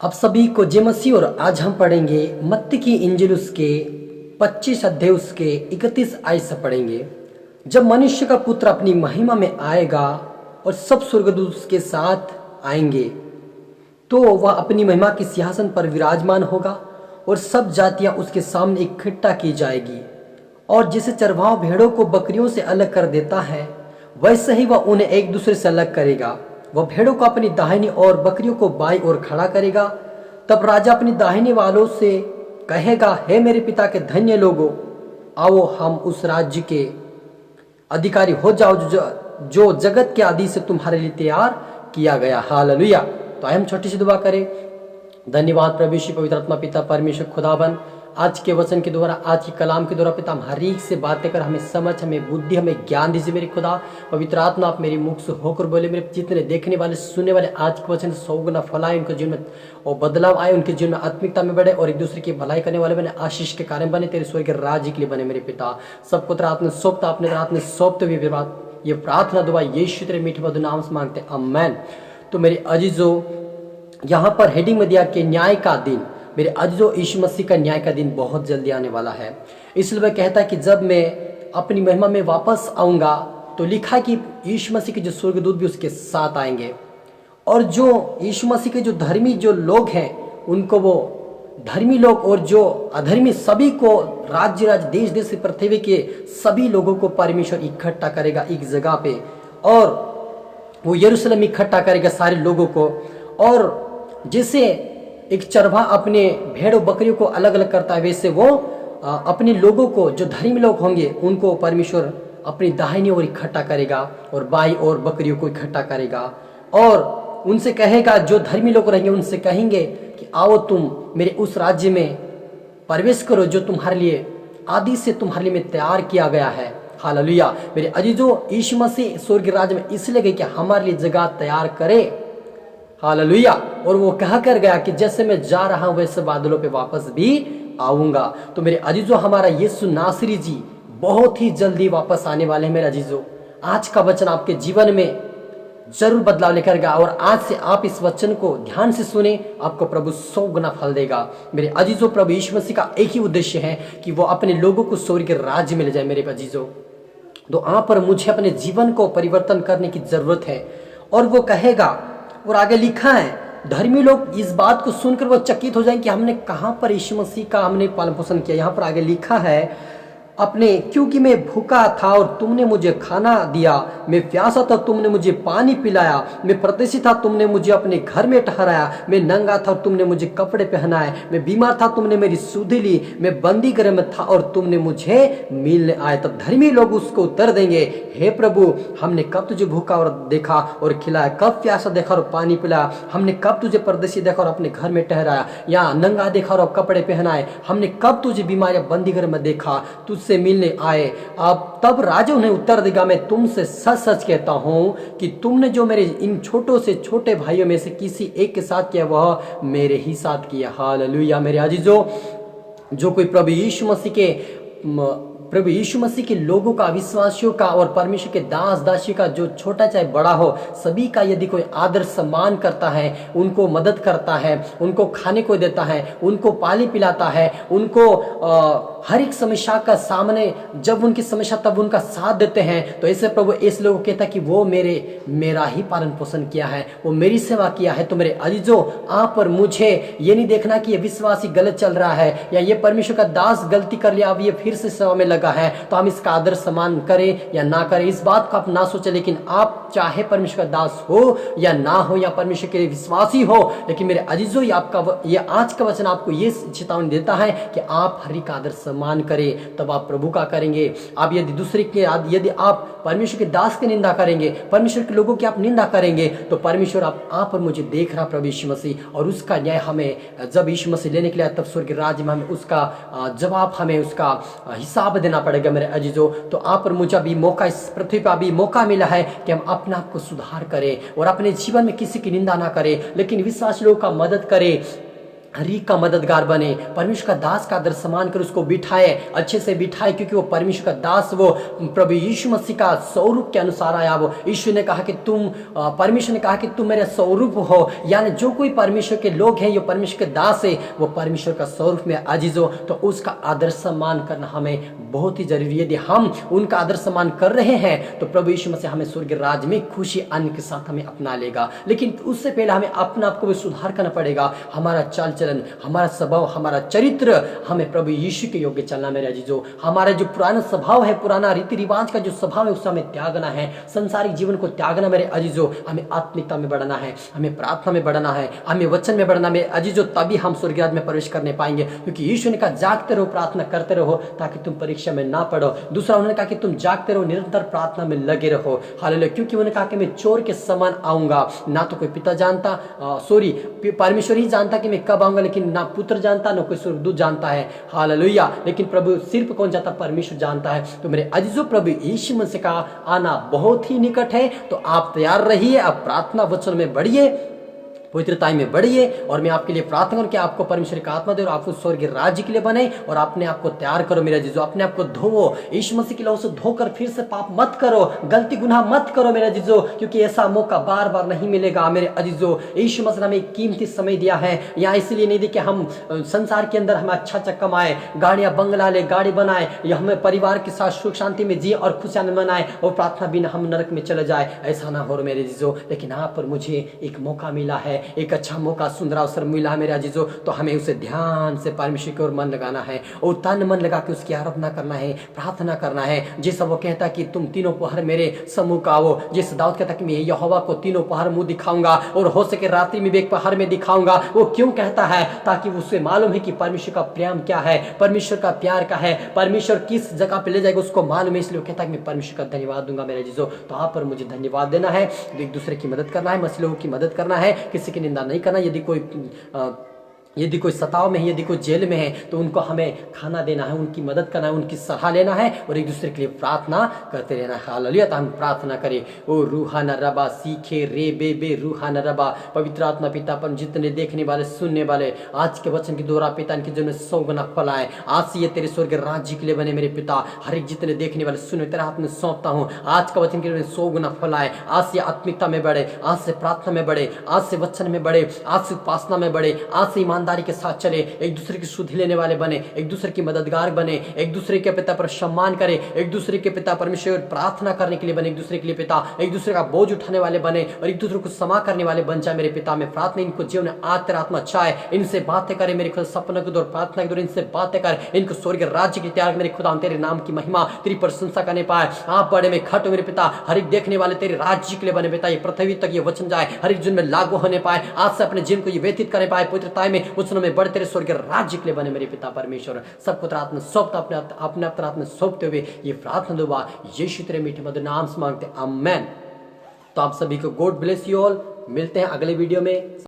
आप सभी को जय मसीह। और आज हम पढ़ेंगे मत्ती की इंजील उसके 25 अध्याय उसके 31 आयत से पढ़ेंगे। जब मनुष्य का पुत्र अपनी महिमा में आएगा और सब स्वर्गदूत उसके साथ आएंगे तो वह अपनी महिमा के सिंहासन पर विराजमान होगा और सब जातियां उसके सामने इकट्ठा की जाएगी। और जैसे चरवाहा भेड़ों को बकरियों से अलग कर देता है वैसे ही वह उन्हें एक दूसरे से अलग करेगा। वह भेड़ों को अपनी दाहिनी और बकरियों को बाईं ओर खड़ा करेगा। तब राजा अपनी दाहिनी वालों से कहेगा, हे मेरे पिता के धन्य लोगों, आओ हम उस राज्य के अधिकारी हो जाओ जो जगत के आदि से तुम्हारे लिए तैयार किया गया। हालेलुया। तो आइए हम छोटी सी दुआ करें। धन्यवाद प्रभु यीशु पवित्र आत्मा पिता परमेश्वर खुदाबंद, आज के वचन के द्वारा, आज के कलाम के द्वारा पिता हम हर एक से बातें कर, हमें समझ, हमें बुद्धि, हमें ज्ञान दीजिए मेरे खुदा। पवित्र आत्मा आप मेरी मुख से होकर बोले, मेरे जितने देखने वाले सुनने वाले आज के वचन 100 गुना फलाए, उनके जीवन में और बदलाव आए, उनके जीवन में आत्मिकता में बढ़े और एक दूसरे की भलाई करने वाले बने, आशीष के कारण बने, तेरे स्वर्ग के राज्य के लिए बने मेरे पिता। सबको तेरा हाथ में सौंपता, अपने हाथ में सौंपते हुए बात ये प्रार्थना दुआ यीशु तेरे मीठे मधुर नाम से मांगते हैं, आमीन। तो मेरे अजीजों, यहाँ पर हेडिंग में दिया कि न्याय का दिन। मेरे अजीजों, यीशु मसीह का न्याय का दिन बहुत जल्दी आने वाला है। इसलिए वह कहता है कि जब मैं अपनी महिमा में वापस आऊंगा तो लिखा है कि यीशु मसीह के जो स्वर्गदूत भी उसके साथ आएंगे और जो यीशु मसीह के जो धर्मी जो लोग हैं उनको वो धर्मी लोग और जो अधर्मी सभी को राज्य देश देश पृथ्वी के सभी लोगों को परमेश्वर इकट्ठा करेगा एक जगह पे, और वो यरूशलेम इकट्ठा करेगा सारे लोगों को। और जैसे एक चरवाहा अपने भेड़ों बकरियों को अलग अलग करता है वैसे वो अपने लोगों को, जो धर्मी लोग होंगे उनको परमेश्वर अपनी दाहिनी ओर इकट्ठा करेगा और बाईं ओर बकरियों को इकट्ठा करेगा। और उनसे कहेगा, जो धर्मी लोग रहेंगे उनसे कहेंगे कि आओ तुम मेरे उस राज्य में प्रवेश करो जो तुम्हारे लिए आदि से तुम्हारे लिए तैयार किया गया है। हालेलुया। मेरे अजीजों, यीशु मसीह स्वर्ग राज्य में इसलिए गए कि हमारे लिए जगह तैयार करे। हालेलुया। और वो कह कर गया कि जैसे मैं जा रहा हूं वैसे बादलों पे वापस भी आऊंगा। तो मेरे अजीजों, हमारा यीशु नासरी जी बहुत ही जल्दी वापस आने वाले हैं। मेरे अजीजों, आज का वचन आपके जीवन में जरूर बदलाव लेकर गया और आज से आप इस वचन को ध्यान से सुने, आपको प्रभु 100 गुना फल देगा। मेरे अजीजों, प्रभु यीशु मसीह का एक ही उद्देश्य है कि वो अपने लोगों को स्वर्ग के राज्य में ले जाए। मेरे अजीजों, तो आप पर मुझे अपने जीवन को परिवर्तन करने की जरूरत है। और वो कहेगा, और आगे लिखा है, धर्मी लोग इस बात को सुनकर वो चकित हो जाएंगे कि हमने कहाँ पर यीशु मसीह का हमने पालन पोषण किया। यहाँ पर आगे लिखा है, अपने क्योंकि मैं भूखा था और तुमने मुझे खाना दिया, मैं प्यासा था तुमने मुझे पानी पिलाया, मैं परदेशी था तुमने मुझे अपने घर में ठहराया, मैं नंगा था और तुमने मुझे कपड़े पहनाए, मैं बीमार था तुमने मेरी सुधि ली, मैं बंदी गृह में था और तुमने मुझे मिलने आए। तब धर्मी लोग उसको उत्तर देंगे, हे प्रभु, हमने कब तुझे भूखा और देखा और खिलाया, कब प्यासा देखा और पानी पिलाया, हमने कब तुझे परदेशी देखा और अपने घर में ठहराया, या नंगा देखा और कपड़े पहनाए, हमने कब तुझे बीमार या बंदी गृह में देखा, तुझसे मिलने आए। अब तब राजा उन्हें उत्तर देगा, मैं तुमसे सच सच कहता हूं कि तुमने जो मेरे इन छोटों से छोटे भाइयों में से किसी एक के साथ किया वह मेरे ही साथ किया। हालेलुया। मेरे अजीजों, जो कोई प्रभु यीशु मसीह के लोगों का, विश्वासियों का और परमेश्वर के दास दासी का, जो छोटा चाहे बड़ा हो, सभी का यदि कोई आदर सम्मान करता है, उनको मदद करता है, उनको खाने को देता है, उनको पानी पिलाता है, उनको हर एक समस्या का सामने जब उनकी समस्या तब उनका साथ देते हैं, तो ऐसे प्रभु इस लोगों को कहता है कि वो मेरा ही पालन पोषण किया है, वो मेरी सेवा किया है। तो मेरे अजीजों, आप पर मुझे ये नहीं देखना कि ये विश्वासी गलत चल रहा है या ये परमेश्वर का दास गलती कर लिया, अब ये फिर से सेवा में लगा है तो हम इसका आदर सम्मान करें या ना करें, इस बात को आप ना सोचें। लेकिन आप चाहे परमेश्वर का दास हो या ना हो या परमेश्वर के विश्वासी हो, लेकिन मेरे अजीजों, ये आज का वचन आपको ये चेतावनी देता है कि आप हर एक आदर सम्मान करें, तब आप प्रभु का करेंगे। आप यदि आप परमेश्वर के दास की निंदा करेंगे, परमेश्वर के लोगों की आप निंदा करेंगे, तो परमेश्वर आप और मुझे देख रहा प्रभु यीशु मसीह, और उसका न्याय हमें जब यीशु मसीह लेने के लिए तब स्वर्ग राज्य में हमें उसका जवाब, हमें उसका हिसाब देना पड़ेगा। मेरे अजीजों, तो आप और मुझे भी मौका, इस पृथ्वी पर भी मौका मिला है कि हम अपने आप को सुधार करें और अपने जीवन में किसी की निंदा ना करें, लेकिन विश्वासी लोगों का मदद करें, हर एक का मददगार बने, परमेश्वर का दास का आदर सम्मान कर उसको बिठाए, अच्छे से बिठाए, क्योंकि वो परमेश्वर का दास, वो प्रभु यीशु मसीह का स्वरूप के अनुसार आया। वो यीशु ने कहा कि परमेश्वर ने कहा कि तुम मेरे स्वरूप हो, यानी जो कोई परमेश्वर के लोग हैं, ये परमेश्वर के दास है, वो परमेश्वर का स्वरूप में अजीज हो, तो उसका आदर सम्मान करना हमें बहुत ही जरूरी है। यदि हम उनका आदर सम्मान कर रहे हैं तो प्रभु यीशु मसीह हमें स्वर्ग राज में खुशी आनंद के साथ हमें अपना लेगा। लेकिन उससे पहले हमें अपने आप को भी सुधार करना पड़ेगा, हमारा चाल चलन, हमारा स्वभाव, हमारा चरित्र, हमें प्रभु यीशु के योग्य चलना मेरे अजीजों। हमारा जो पुराना स्वभाव है, पुराना रीति रिवाज का जो स्वभाव है, उससे हमें त्यागना है, संसारिक जीवन को त्यागना मेरे अजीजों। हमें आत्मिकता में बढ़ना है, हमें प्रार्थना में बढ़ना है, हमें वचन में बढ़ना मेरे अजीजों, तभी हम स्वर्ग राज्य में प्रवेश करने पाएंगे। क्योंकि यीशु ने कहा जागते रहो, प्रार्थना करते रहो, ताकि तुम परीक्षा में ना पड़ो। दूसरा उन्होंने कहा कि तुम जागते रहो, निरंतर प्रार्थना में लगे रहो। हालेलुया। क्योंकि उन्होंने कहा कि मैं चोर के समान आऊंगा, ना तो कोई पिता जानता, परमेश्वर ही जानता कि मैं कब आऊंगा, लेकिन ना पुत्र जानता, ना कोई स्वर्गदूत जानता है। हालेलुया। लेकिन प्रभु सिर्फ कौन जानता? परमेश्वर जानता है। तो मेरे अजीजों, प्रभु यीशु मसीह का आना बहुत ही निकट है, तो आप तैयार रहिए, आप प्रार्थना वचन में बढ़िए, पवित्रता में बढ़िए। और मैं आपके लिए प्रार्थना करूं कि आपको परमेश्वर का आत्मा दे और आपको स्वर्ग राज्य के लिए बने, और अपने आप को तैयार करो मेरे अजीजों, अपने आप को धोवो, यीशु मसीह के लहू से धोकर फिर से पाप मत करो, गलती गुनाह मत करो मेरे अजीजों, क्योंकि ऐसा मौका बार बार नहीं मिलेगा मेरे अजीजों। यीशु मसीह ने हमें कीमती समय दिया है, यहाँ इसलिए नहीं दी कि हम संसार के अंदर हमें अच्छा कमाए, गाड़ियां बंगला ले, गाड़ी बनाए, या हमें परिवार के साथ सुख शांति में जिए और खुशियां मनाए, और प्रार्थना बिना हम नरक में चले जाए, ऐसा ना हो मेरे अजीजों। लेकिन यहाँ पर मुझे एक मौका मिला है, एक अच्छा मौका, सुंदर अवसर मिला है मेरे अजीजों, तो हमें उसे ध्यान से परमेश्वर की ओर मन लगाना है, और तन मन लगा के उसकी आराधना करना है, प्रार्थना करना है। जैसा वो कहता कि तुम तीनों पहर मेरे सम्मुख आओ, जिस दाऊद कहता कि मैं यहोवा को तीनों पहर मुंह दिखाऊंगा, और हो सके रात्रि में भी एक पहर में दिखाऊंगा। वो क्यों कहता है? ताकि उसे मालूम है कि परमेश्वर का प्रेम क्या है, परमेश्वर का प्यार क्या है, परमेश्वर किस जगह पे ले जाएगा उसको मालूम है। इसलिए वो कहता है कि मैं परमेश्वर का धन्यवाद दूंगा मेरे अजीजों। तो आप पर मुझे धन्यवाद देना है, एक दूसरे की मदद करना है, मसीह लोगों की मदद करना है, किसी की निंदा नहीं करना। यदि कोई सताव में है, यदि कोई जेल में है, तो उनको हमें खाना देना है, उनकी मदद करना है, उनकी सलाह लेना है, और एक दूसरे के लिए प्रार्थना करते रहना है। हालेलुया। तो हम प्रार्थना करें। ओ रूहाना रबा सीखे रे बे बे रूहाना रबा। पवित्र आत्मा पिता पर जितने देखने वाले, सुनने वाले, आज के वचन के द्वारा पिता इनके जीवन में 100 गुना फल आए, आज से ये तेरे स्वर्ग राज्य के लिए बने मेरे पिता। हर एक जितने देखने वाले, सुने, तेरे हाथ में सौंपता हूँ, आज का वचन के लिए 100 गुना फल आए, आज से आत्मिकता में बढ़े, आज से प्रार्थना में बढ़े, आज से वचन में बढ़े, आज से उपासना में बढ़े, आज से ईमानदारी के साथ चले, एक दूसरे की सुधि लेने वाले बने, एक दूसरे की मददगार बने, एक दूसरे के पिता पर सम्मान करे, एक दूसरे के पिता परमेश्वर प्रार्थना करने के लिए बने, एक दूसरे के लिए पिता एक दूसरे का बोझ उठाने वाले बने, और एक दूसरे को क्षमा करने वाले बन जाए मेरे पिता। में प्रार्थना इनको जीवन आज तेरा आत्मा चाहे, इनसे बातें करे मेरे खुदा, सपनों के दौर प्रार्थना के दौर इनसे बातें कर, इनको स्वर्ग राज्य की त्याग मेरे खुदा, तेरे नाम की महिमा, तेरी प्रशंसा करने पाए। आप बड़े में खटो मेरे पिता, हर एक देखने वाले तेरे राज्य के लिए बने पिता, ये पृथ्वी तक ये वचन जाए, हर एक जीवन में लागू होने पाए, आज से अपने जीवन को ये व्यतीत करने पाए, पवित्रता में वचनों में बढ़ तेरे स्वर्ग राज्य के लिए बने मेरे पिता परमेश्वर। सब पुत्र आत्मा सौंपता अपने आत्मा सौंपते हुए ये प्रार्थना दुआ यीशु तेरे मीठे मधुर नाम से मांगते, आमेन। तो आप सभी को गॉड ब्लेस यू ऑल। मिलते हैं अगले वीडियो में।